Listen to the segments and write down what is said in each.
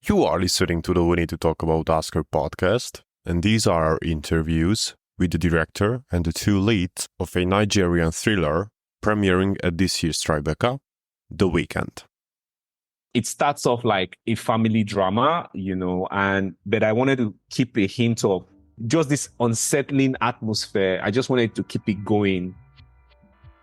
You are listening to the We Need to Talk About Oscar podcast, and these are our interviews with the director and the two leads of a Nigerian thriller premiering at this year's Tribeca, The Weekend. It starts off like a family drama, but I wanted to keep a hint of just this unsettling atmosphere. I just wanted to keep it going.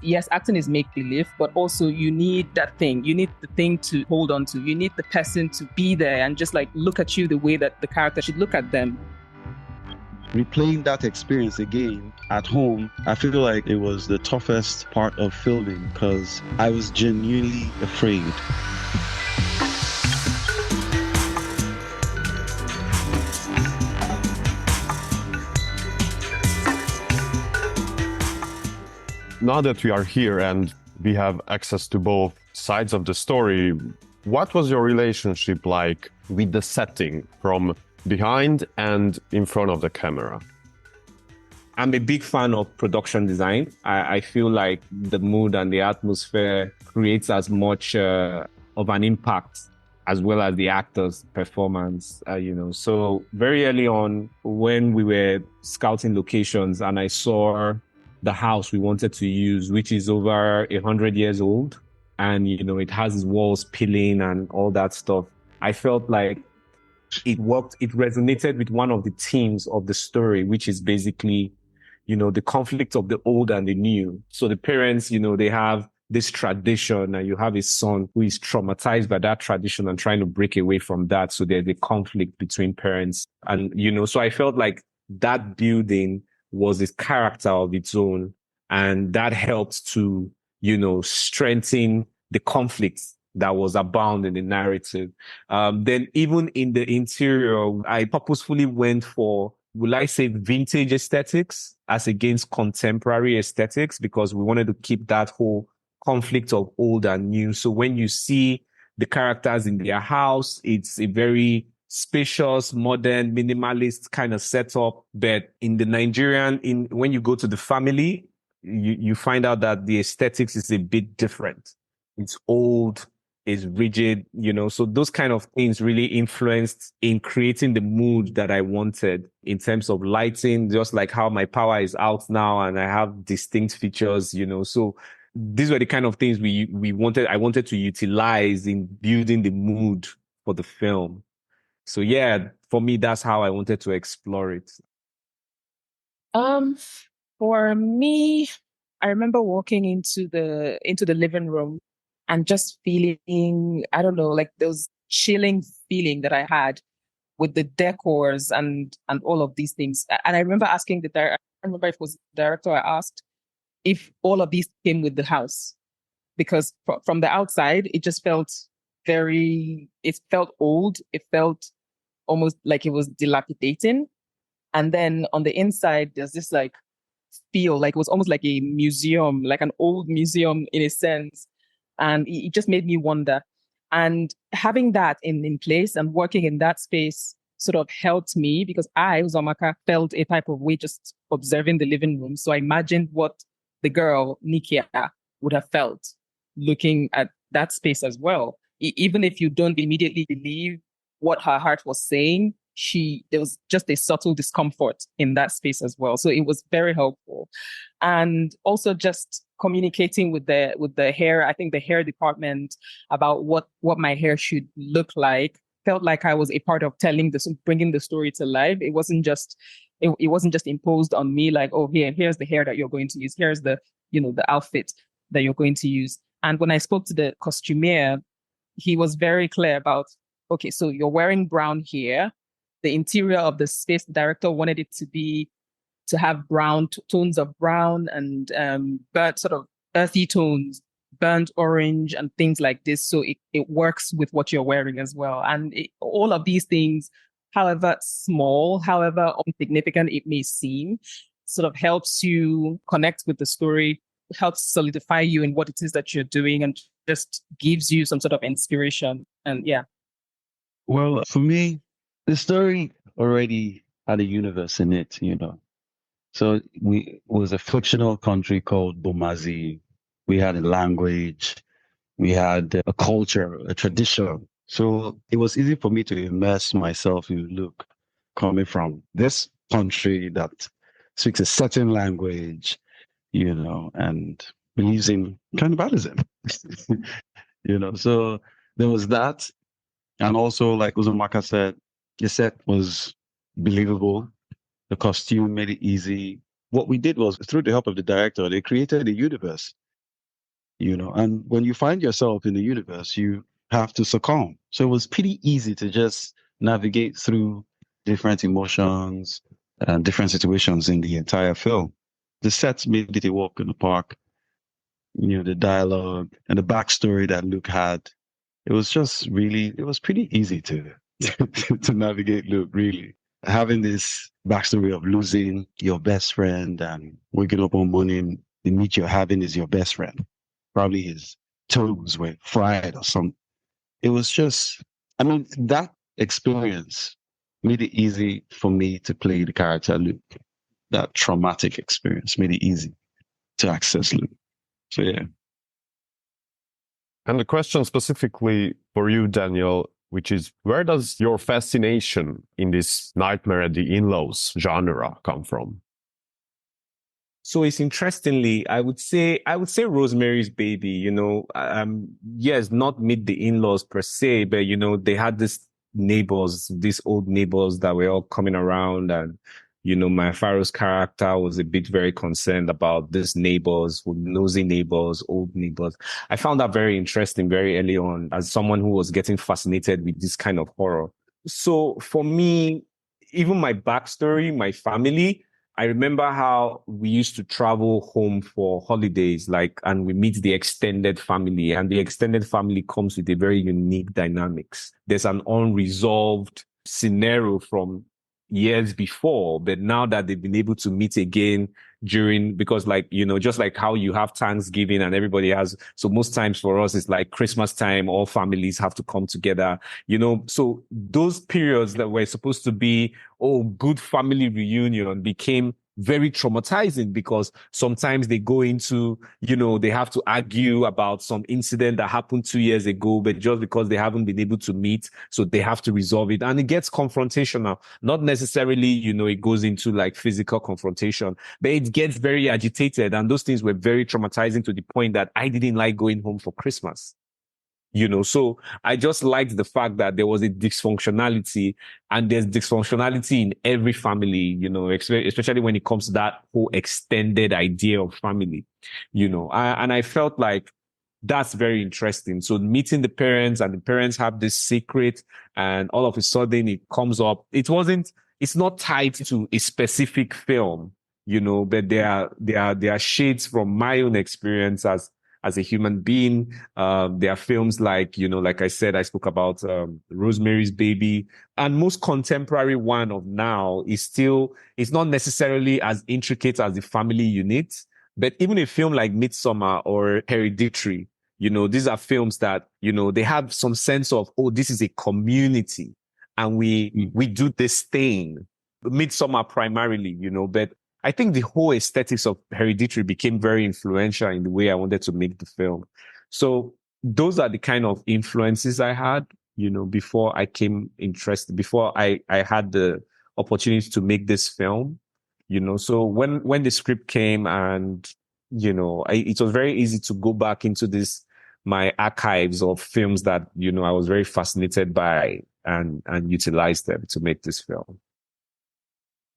Yes, acting is make-believe, but also you need that thing. You need the thing to hold on to. You need the person to be there and just like look at you the way that the character should look at them. Replaying that experience again at home, I feel like it was the toughest part of filming because I was genuinely afraid. Now that we are here and we have access to both sides of the story, what was your relationship like with the setting from behind and in front of the camera? I'm a big fan of production design. I feel like the mood and the atmosphere creates as much of an impact as well as the actor's performance, So very early on when we were scouting locations and I saw the house we wanted to use, which is over 100 years old. And, it has its walls peeling and all that stuff. I felt like it worked. It resonated with one of the themes of the story, which is basically, the conflict of the old and the new. So the parents, they have this tradition and you have a son who is traumatized by that tradition and trying to break away from that. So there's a conflict between parents and, so I felt like that building was its character of its own. And that helped to, strengthen the conflicts that was abound in the narrative. Then even in the interior, I purposefully went for, will I say, vintage aesthetics as against contemporary aesthetics, because we wanted to keep that whole conflict of old and new. So when you see the characters in their house, it's a very spacious, modern, minimalist kind of setup. But in the Nigerian, when you go to the family, you find out that the aesthetics is a bit different. It's old, it's rigid, so those kind of things really influenced in creating the mood that I wanted in terms of lighting, just like how my power is out now and I have distinct features, so these were the kind of things I wanted to utilize in building the mood for the film. So yeah, for me, that's how I wanted to explore it. For me, I remember walking into the living room and just feeling, I don't know, like those chilling feeling that I had with the decors and all of these things. And I remember asking the director, I remember if it was the director, I asked if all of these came with the house, because from the outside, it just felt it felt old. It felt almost like it was dilapidating. And then on the inside, there's this like feel like it was almost like a museum, like an old museum in a sense. And it just made me wonder. And having that in place and working in that space sort of helped me, because I, Uzoamaka, felt a type of way just observing the living room. So I imagined what the girl, Nikia, would have felt looking at that space as well. Even if you don't immediately believe what her heart was saying, there was just a subtle discomfort in that space as well. So it was very helpful. And also just communicating with the hair, I think the hair department, about what my hair should look like, felt like I was a part of bringing the story to life. It wasn't just imposed on me like, oh, here's the hair that you're going to use. Here's the outfit that you're going to use. And when I spoke to the costumier, he was very clear about, okay, so you're wearing brown here. The interior of the space, the director wanted it to have brown tones of brown and but sort of earthy tones, burnt orange and things like this. So it works with what you're wearing as well. And all of these things, however small, however insignificant it may seem, sort of helps you connect with the story, helps solidify you in what it is that you're doing, and just gives you some sort of inspiration. And yeah. Well, for me, the story already had a universe in it, So it was a fictional country called Bumazi. We had a language, we had a culture, a tradition. So it was easy for me to immerse myself in Luke coming from this country that speaks a certain language, and believes in cannibalism. So there was that. And also, like Uzoamaka said, the set was believable. The costume made it easy. What we did was, through the help of the director, they created a universe, and when you find yourself in the universe, you have to succumb. So it was pretty easy to just navigate through different emotions and different situations in the entire film. The sets made it a walk in the park, the dialogue and the backstory that Luke had. It was pretty easy to to navigate Luke, really. Having this backstory of losing your best friend and waking up one morning, the meat you're having is your best friend. Probably his toes were fried or something. It was just, that experience made it easy for me to play the character Luke. That traumatic experience made it easy to access Luke. So yeah. And the question specifically for you, Daniel, which is, where does your fascination in this Nightmare at the In-Laws genre come from? So it's interestingly, I would say Rosemary's Baby, yes, not Meet the In-Laws per se, but they had these old neighbors that were all coming around, and my Pharaoh's character was a bit very concerned about these neighbors, nosy neighbors, old neighbors. I found that very interesting very early on as someone who was getting fascinated with this kind of horror. So for me, even my backstory, my family, I remember how we used to travel home for holidays, and we meet the extended family, and the extended family comes with a very unique dynamics. There's an unresolved scenario from years before, but now that they've been able to meet again because just like how you have Thanksgiving and everybody has, so most times for us, it's like Christmas time, all families have to come together, so those periods that were supposed to be, good family reunion became very traumatizing because sometimes they go into, they have to argue about some incident that happened 2 years ago, but just because they haven't been able to meet, so they have to resolve it. And it gets confrontational. Not necessarily, it goes into like physical confrontation, but it gets very agitated. And those things were very traumatizing to the point that I didn't like going home for Christmas. So I just liked the fact that there was a dysfunctionality, and there's dysfunctionality in every family, especially when it comes to that whole extended idea of family, and I felt like that's very interesting. So meeting the parents, and the parents have this secret, and all of a sudden it comes up. It's not tied to a specific film, but there are shades from my own experience as a human being. There are films like I said, I spoke about Rosemary's Baby, and most contemporary one of now it's not necessarily as intricate as the family unit, but even a film like Midsommar or Hereditary, these are films that, they have some sense of, this is a community, and we do this thing. Midsommar primarily, but I think the whole aesthetics of Hereditary became very influential in the way I wanted to make the film. So those are the kind of influences I had, before I had the opportunity to make this film, so when the script came, and, it was very easy to go back into my archives of films that, I was very fascinated by and utilize them to make this film.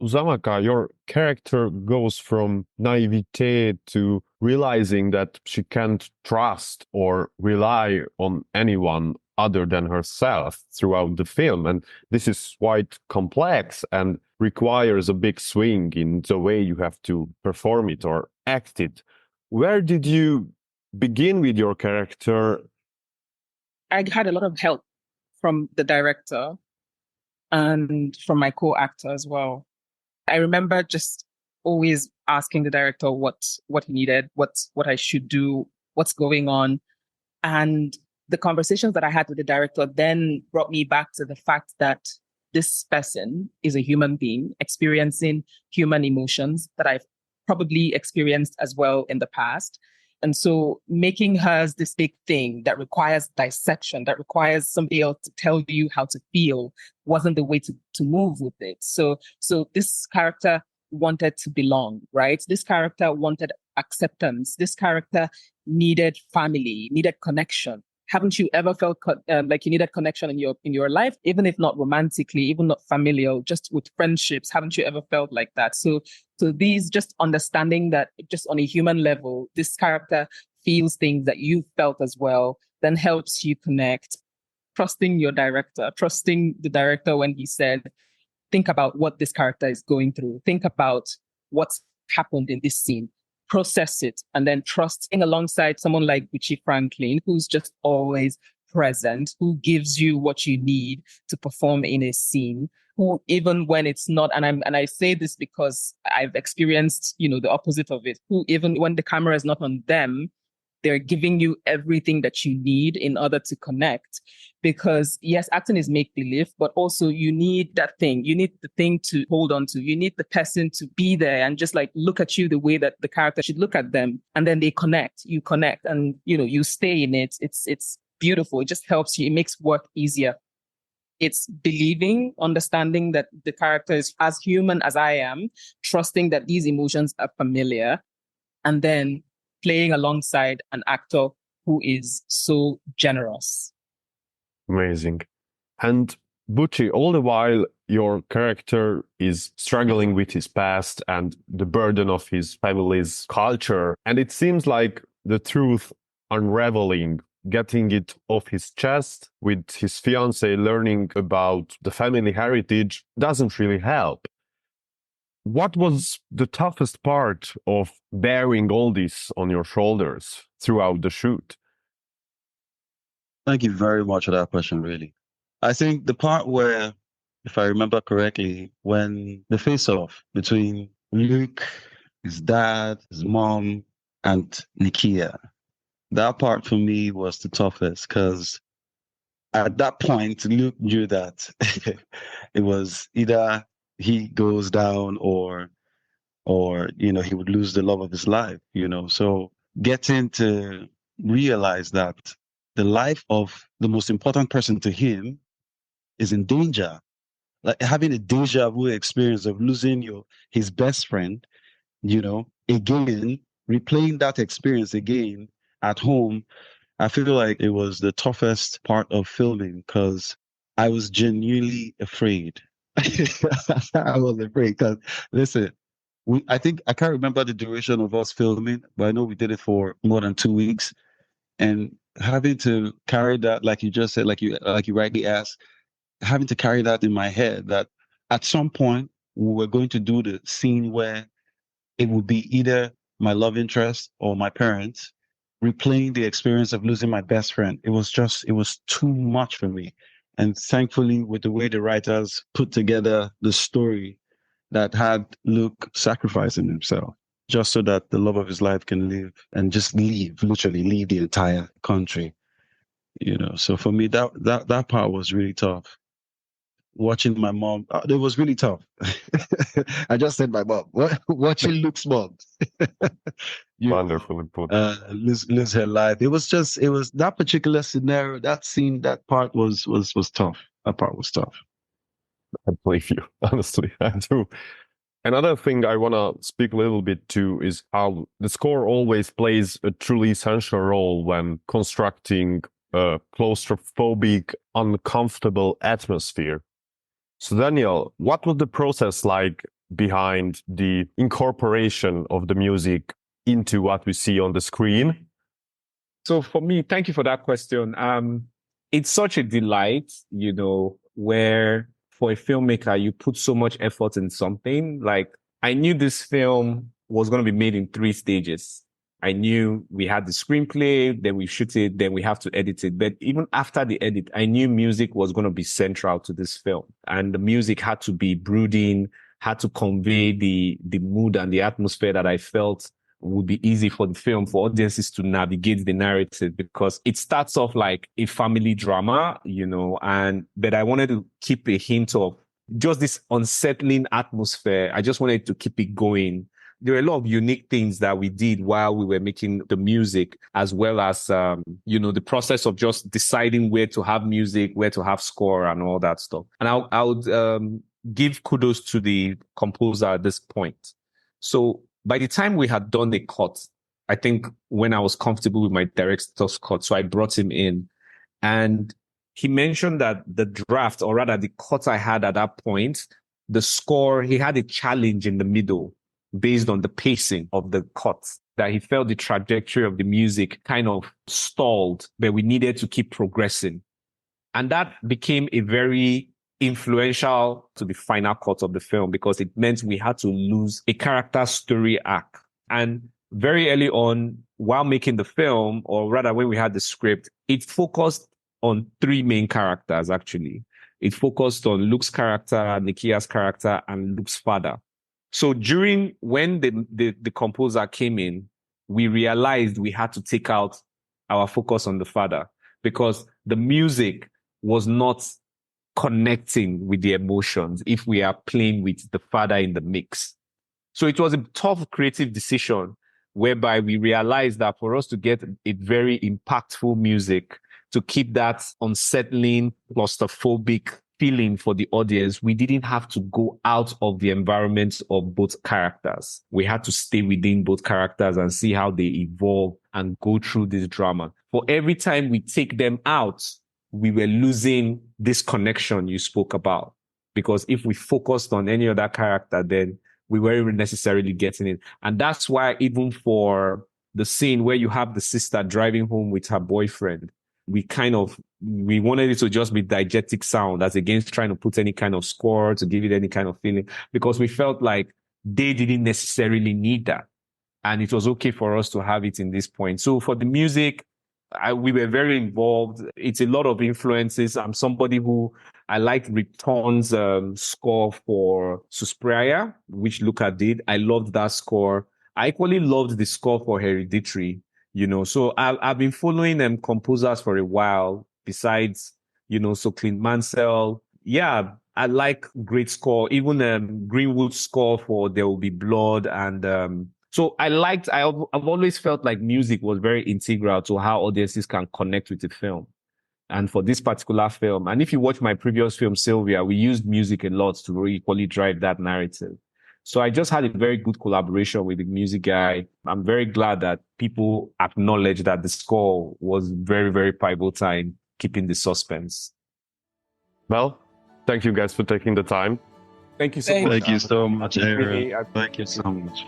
Uzoamaka, your character goes from naivete to realizing that she can't trust or rely on anyone other than herself throughout the film. And this is quite complex and requires a big swing in the way you have to perform it or act it. Where did you begin with your character? I had a lot of help from the director and from my co-actor as well. I remember just always asking the director what he needed, what I should do, what's going on. And the conversations that I had with the director then brought me back to the fact that this person is a human being experiencing human emotions that I've probably experienced as well in the past. And so making hers this big thing that requires dissection, that requires somebody else to tell you how to feel, wasn't the way to move with it. So this character wanted to belong, right? This character wanted acceptance. This character needed family, needed connection. Haven't you ever felt like you needed connection in your life, even if not romantically, even not familial, just with friendships? Haven't you ever felt like that? So these, just understanding that just on a human level, this character feels things that you felt as well, then helps you connect. Trusting your director, trusting the director when he said, think about what this character is going through. Think about what's happened in this scene. Process it, and then trusting alongside someone like Bucci Franklin, who's just always present, who gives you what you need to perform in a scene, who, even when it's not, and I say this because I've experienced, the opposite of it, who, even when the camera is not on them, they're giving you everything that you need in order to connect. Because yes, acting is make believe, but also you need that thing. You need the thing to hold on to. You need the person to be there and just like look at you the way that the character should look at them. And then they connect, you connect, and you stay in it. It's beautiful. It just helps you. It makes work easier. It's believing, understanding that the character is as human as I am, trusting that these emotions are familiar, and then playing alongside an actor who is so generous. Amazing. And Bucci, all the while, your character is struggling with his past and the burden of his family's culture. And it seems like the truth unraveling, getting it off his chest with his fiancée, learning about the family heritage doesn't really help. What was the toughest part of bearing all this on your shoulders throughout the shoot? Thank you very much for that question, really. I think the part where, if I remember correctly, when the face-off between Luke, his dad, his mom, and Nikia, that part for me was the toughest, because at that point, Luke knew that it was either he goes down or he would lose the love of his life, So getting to realize that the life of the most important person to him is in danger, like having a deja vu experience of losing his best friend, again, replaying that experience again at home. I feel like it was the toughest part of filming, because I was genuinely afraid. I was afraid because, listen, I think I can't remember the duration of us filming, but I know we did it for more than 2 weeks, and having to carry that, like you just said, like you rightly asked, having to carry that in my head, that at some point we were going to do the scene where it would be either my love interest or my parents, replaying the experience of losing my best friend. It was too much for me. And thankfully, with the way the writers put together the story that had Luke sacrificing himself just so that the love of his life can live and just literally leave the entire country. So for me, that part was really tough. Watching my mom, it was really tough. I just said my mom. Watching Luke's mom. Wonderfully put. Lose her life. It was that particular scenario, that scene, that part was tough. That part was tough. I believe you, honestly, I do. Another thing I want to speak a little bit to is how the score always plays a truly essential role when constructing a claustrophobic, uncomfortable atmosphere. So Daniel, what was the process like behind the incorporation of the music into what we see on the screen? So for me, thank you for that question. It's such a delight, where for a filmmaker, you put so much effort in something. Like, I knew this film was going to be made in 3 stages. I knew we had the screenplay, then we shoot it, then we have to edit it. But even after the edit, I knew music was going to be central to this film. And the music had to be brooding, had to convey the mood and the atmosphere that I felt would be easy for the film, for audiences to navigate the narrative, because it starts off like a family drama, but I wanted to keep a hint of just this unsettling atmosphere. I just wanted to keep it going, there were a lot of unique things that we did while we were making the music, as well as, the process of just deciding where to have music, where to have score and all that stuff. And I would give kudos to the composer at this point. So by the time we had done the cut, I think when I was comfortable with my director's cut, so I brought him in, and he mentioned that the draft, or rather the cut I had at that point, the score, he had a challenge in the middle based on the pacing of the cut, that he felt the trajectory of the music kind of stalled, but we needed to keep progressing. And that became a very influential to the final cut of the film, because it meant we had to lose a character story arc. And very early on, while making the film, or rather when we had the script, it focused on three main characters, actually. It focused on Luke's character, Nikia's character, and Luke's father. So when the composer came in, we realized we had to take out our focus on the father, because the music was not connecting with the emotions if we are playing with the father in the mix. So it was a tough creative decision, whereby we realized that for us to get a very impactful music, to keep that unsettling, claustrophobic feeling for the audience, we didn't have to go out of the environment of both characters. We had to stay within both characters and see how they evolve and go through this drama. For every time we take them out, we were losing this connection you spoke about. Because if we focused on any other character, then we weren't necessarily getting it. And that's why even for the scene where you have the sister driving home with her boyfriend, we wanted it to just be diegetic sound, as against trying to put any kind of score to give it any kind of feeling, because we felt like they didn't necessarily need that. And it was okay for us to have it in this point. So for the music, we were very involved. It's a lot of influences. I'm somebody who, I like Riton's score for Suspiria, which Luca did. I loved that score. I equally loved the score for Hereditary. So I've been following composers for a while, besides, so Clint Mansell. Yeah, I like great score, even Greenwood's score for There Will Be Blood. And so I've always felt like music was very integral to how audiences can connect with the film. And for this particular film, and if you watch my previous film, Sylvia, we used music a lot to equally drive that narrative. So I just had a very good collaboration with the music guy. I'm very glad that people acknowledge that the score was very, very pivotal in keeping the suspense. Well, thank you guys for taking the time. Thank you so much. Thank you so much, Aaron. Really, Thank you so much.